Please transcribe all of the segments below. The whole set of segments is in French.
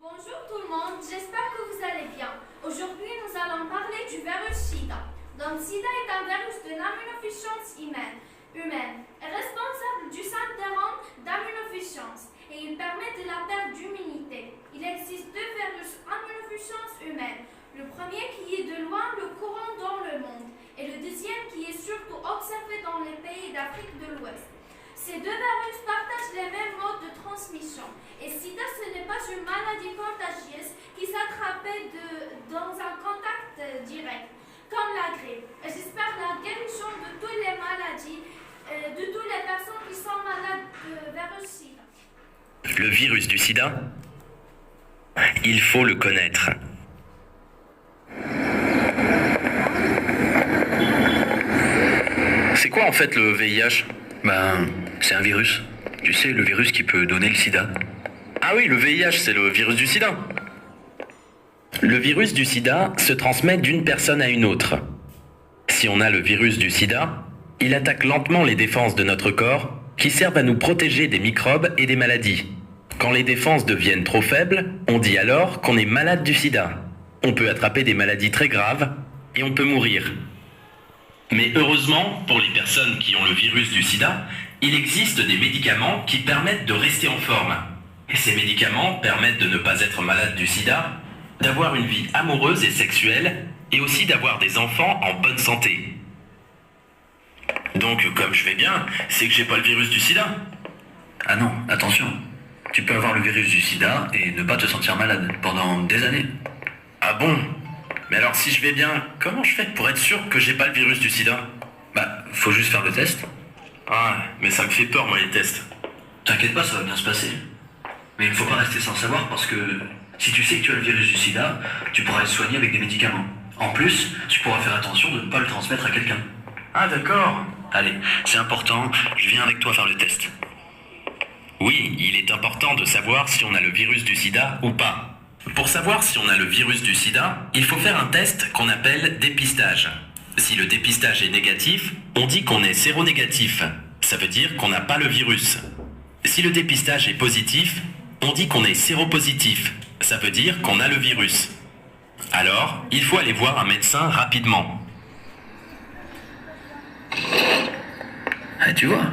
Bonjour tout le monde, j'espère que vous allez bien. Aujourd'hui, nous allons parler du virus SIDA. Donc, SIDA est un virus de l'immunofficience humaine, est responsable du syndrome d'immunofficience et il permet de la perte d'immunité. Il existe deux virus immunofficience humaine. Le premier qui est de loin le courant dans le monde et le deuxième qui est surtout observé dans les pays d'Afrique de l'Ouest. Ces deux virus partagent les mêmes modes de transmission. Et SIDA, ce n'est pas une maladie contagieuse qui s'attrape dans un contact direct, comme la grippe. Et j'espère la guérison de toutes les maladies, de toutes les personnes qui sont malades de virus SIDA. Le virus du sida, il faut le connaître. C'est quoi en fait le VIH ? C'est un virus. Tu sais, le virus qui peut donner le sida. Ah oui, le VIH, c'est le virus du sida. Le virus du sida se transmet d'une personne à une autre. Si on a le virus du sida, il attaque lentement les défenses de notre corps qui servent à nous protéger des microbes et des maladies. Quand les défenses deviennent trop faibles, on dit alors qu'on est malade du sida. On peut attraper des maladies très graves et on peut mourir. Mais heureusement, pour les personnes qui ont le virus du sida, il existe des médicaments qui permettent de rester en forme. Et ces médicaments permettent de ne pas être malade du sida, d'avoir une vie amoureuse et sexuelle, et aussi d'avoir des enfants en bonne santé. Donc, comme je vais bien, c'est que j'ai pas le virus du sida. Ah non, attention. Tu peux avoir le virus du sida et ne pas te sentir malade pendant des années. Ah bon ? Mais alors si je vais bien, comment je fais pour être sûr que j'ai pas le virus du sida ? Faut juste faire le test. Ah, mais ça me fait peur moi les tests. T'inquiète pas, ça va bien se passer. Mais il ne faut pas rester sans savoir parce que si tu sais que tu as le virus du sida, tu pourras être soigné avec des médicaments. En plus, tu pourras faire attention de ne pas le transmettre à quelqu'un. Ah d'accord. Allez, c'est important, je viens avec toi faire le test. Oui, il est important de savoir si on a le virus du sida ou pas. Pour savoir si on a le virus du sida, il faut faire un test qu'on appelle dépistage. Si le dépistage est négatif, on dit qu'on est séronégatif. Ça veut dire qu'on n'a pas le virus. Si le dépistage est positif, on dit qu'on est séropositif. Ça veut dire qu'on a le virus. Alors, il faut aller voir un médecin rapidement. Ah, tu vois,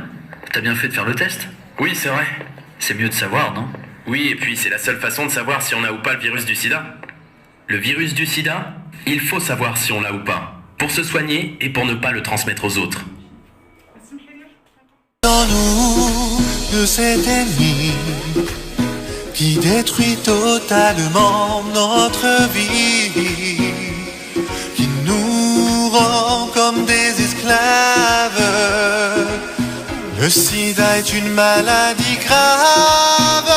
t'as bien fait de faire le test. Oui, c'est vrai. C'est mieux de savoir, non ? Oui, et puis c'est la seule façon de savoir si on a ou pas le virus du sida. Le virus du sida, il faut savoir si on l'a ou pas, pour se soigner et pour ne pas le transmettre aux autres. Dans nous de cet ennemi qui détruit totalement notre vie, qui nous rend comme des esclaves. Le sida est une maladie grave.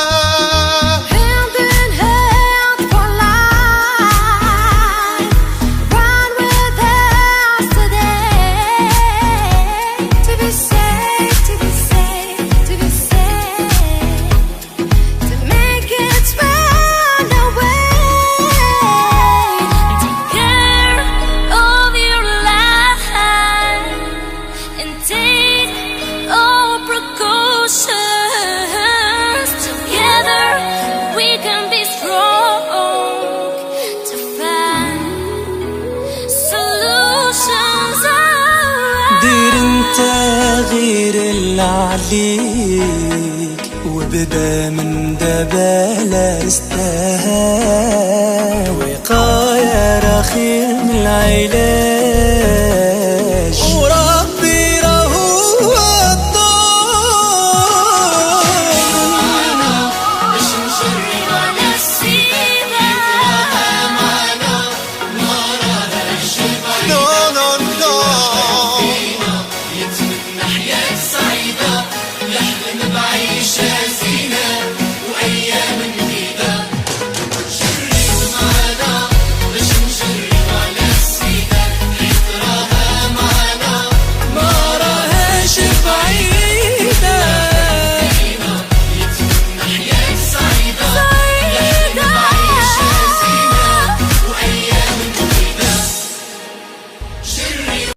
تغيير اللي عليك وبدا من دبالة استهى وقايا رخيم العلاج